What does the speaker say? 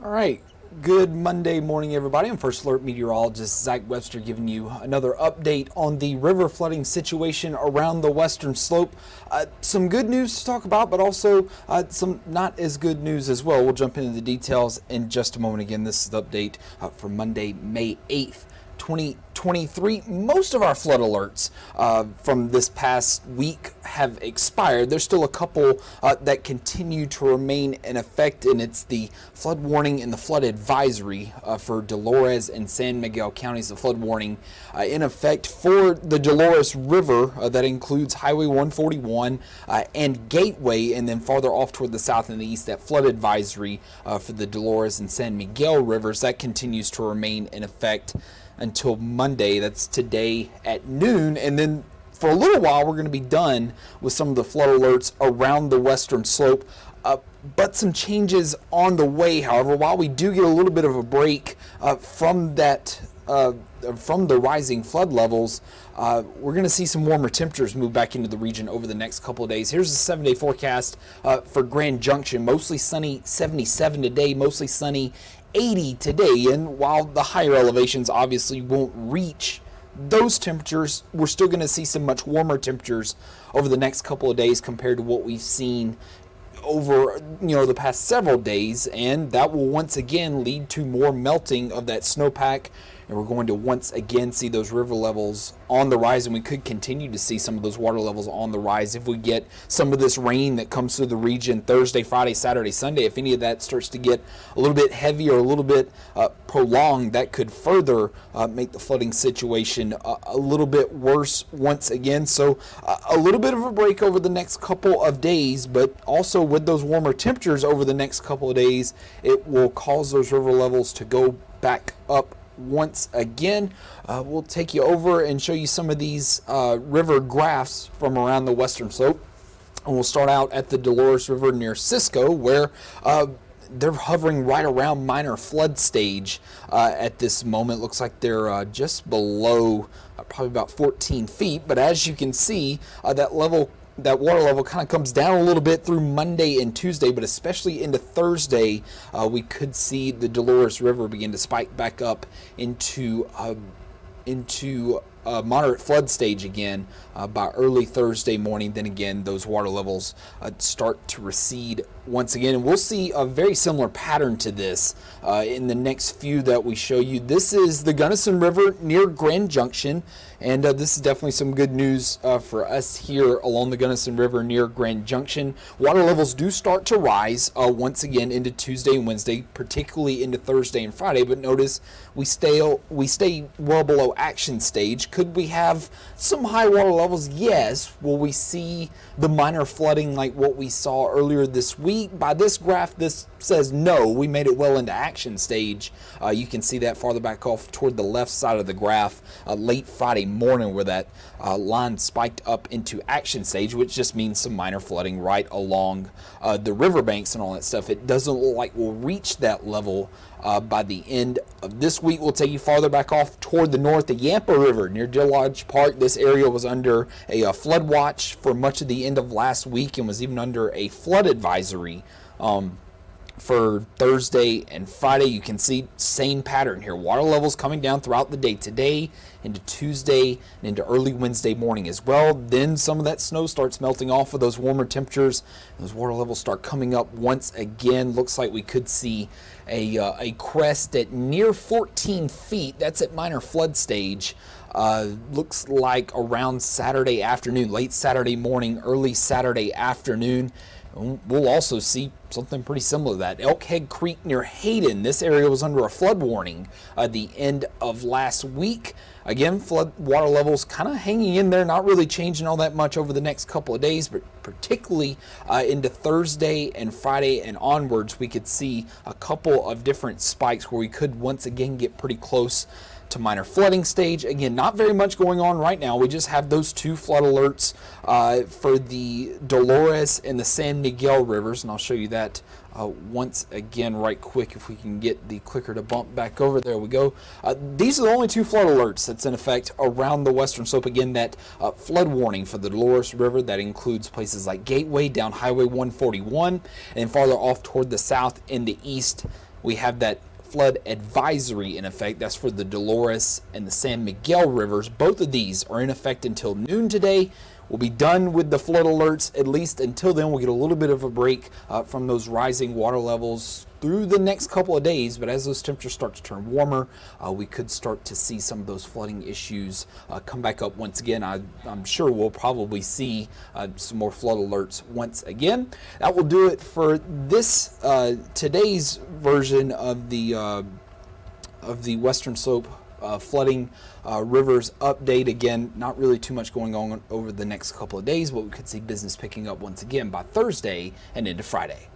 All right. Good Monday morning, everybody. I'm First Alert Meteorologist Zack Webster giving you another update on the river flooding situation around the western slope. Some good news to talk about, but also some not as good news as well. We'll jump into the details in just a moment. Again, this is the update for Monday, May 8th. 2023. Most of our flood alerts from this past week have expired. There's still a couple that continue to remain in effect, and it's the flood warning and the flood advisory for Dolores and San Miguel counties. The flood warning in effect for the Dolores River that includes Highway 141 and Gateway, and then farther off toward the south and the east, that flood advisory for the Dolores and San Miguel rivers that continues to remain in effect until Monday. That's today at noon, and then for a little while we're going to be done with some of the flood alerts around the western slope, but some changes on the way. However, while we do get a little bit of a break from that from the rising flood levels, we're going to see some warmer temperatures move back into the region over the next couple of days. Here's the 7-day forecast for Grand Junction. Mostly sunny, 77 today, mostly sunny, 80 today, and while the higher elevations obviously won't reach those temperatures, we're still going to see some much warmer temperatures over the next couple of days compared to what we've seen over the past several days, and that will once again lead to more melting of that snowpack, and we're going to once again see those river levels on the rise, and we could continue to see some of those water levels on the rise if we get some of this rain that comes through the region Thursday, Friday, Saturday, Sunday. If any of that starts to get a little bit heavy or a little bit prolonged, that could further make the flooding situation a little bit worse once again. So a little bit of a break over the next couple of days, but also with those warmer temperatures over the next couple of days, it will cause those river levels to go back up once again. We'll take you over and show you some of these river graphs from around the western slope. And we'll start out at the Dolores River near Cisco, where they're hovering right around minor flood stage at this moment. Looks like they're just below probably about 14 feet. But as you can see, that water level kind of comes down a little bit through Monday and Tuesday, but especially into Thursday, we could see the Dolores River begin to spike back up into moderate flood stage again by early Thursday morning. Then again, those water levels start to recede once again, and we'll see a very similar pattern to this in the next few that we show you. This is the Gunnison River near Grand Junction, and this is definitely some good news for us here along the Gunnison River near Grand Junction. Water levels do start to rise once again into Tuesday and Wednesday, particularly into Thursday and Friday, but notice we stay well below action stage. Could we have some high water levels? Yes. Will we see the minor flooding like what we saw earlier this week? By this graph, this says no. We made it well into action stage. You can see that farther back off toward the left side of the graph late Friday morning, where that line spiked up into action stage, which just means some minor flooding right along the riverbanks and all that stuff. It doesn't look like we'll reach that level by the end of this week. We'll take you farther back off toward the north, the Yampa River near Deer Lodge Park. This area was under a flood watch for much of the end of last week and was even under a flood advisory for Thursday and Friday. You can see same pattern here. Water levels coming down throughout the day today, into Tuesday, and into early Wednesday morning as well. Then some of that snow starts melting off with those warmer temperatures. Those water levels start coming up once again. Looks like we could see a crest at near 14 feet. That's at minor flood stage. Looks like around Saturday afternoon, late Saturday morning, early Saturday afternoon. We'll also see something pretty similar to that. Elkhead Creek near Hayden. This area was under a flood warning at the end of last week. Again, flood water levels kind of hanging in there, not really changing all that much over the next couple of days, but particularly into Thursday and Friday and onwards, we could see a couple of different spikes where we could once again get pretty close to minor flooding stage. Again, not very much going on right now. We just have those two flood alerts for the Dolores and the San Miguel rivers, and I'll show you that once again right quick if we can get the clicker to bump back over. There we go. These are the only two flood alerts that's in effect around the western slope. Again, that flood warning for the Dolores River that includes places like Gateway, down Highway 141, and farther off toward the south and the east, we have that flood advisory in effect. That's for the Dolores and the San Miguel rivers. Both of these are in effect until noon today. We'll be done with the flood alerts, at least until then. We'll get a little bit of a break from those rising water levels through the next couple of days. But as those temperatures start to turn warmer, we could start to see some of those flooding issues come back up once again. I'm sure we'll probably see some more flood alerts once again. That will do it for this today's version of the Western Slope flooding rivers update. Again, not really too much going on over the next couple of days, but we could see business picking up once again by Thursday and into Friday.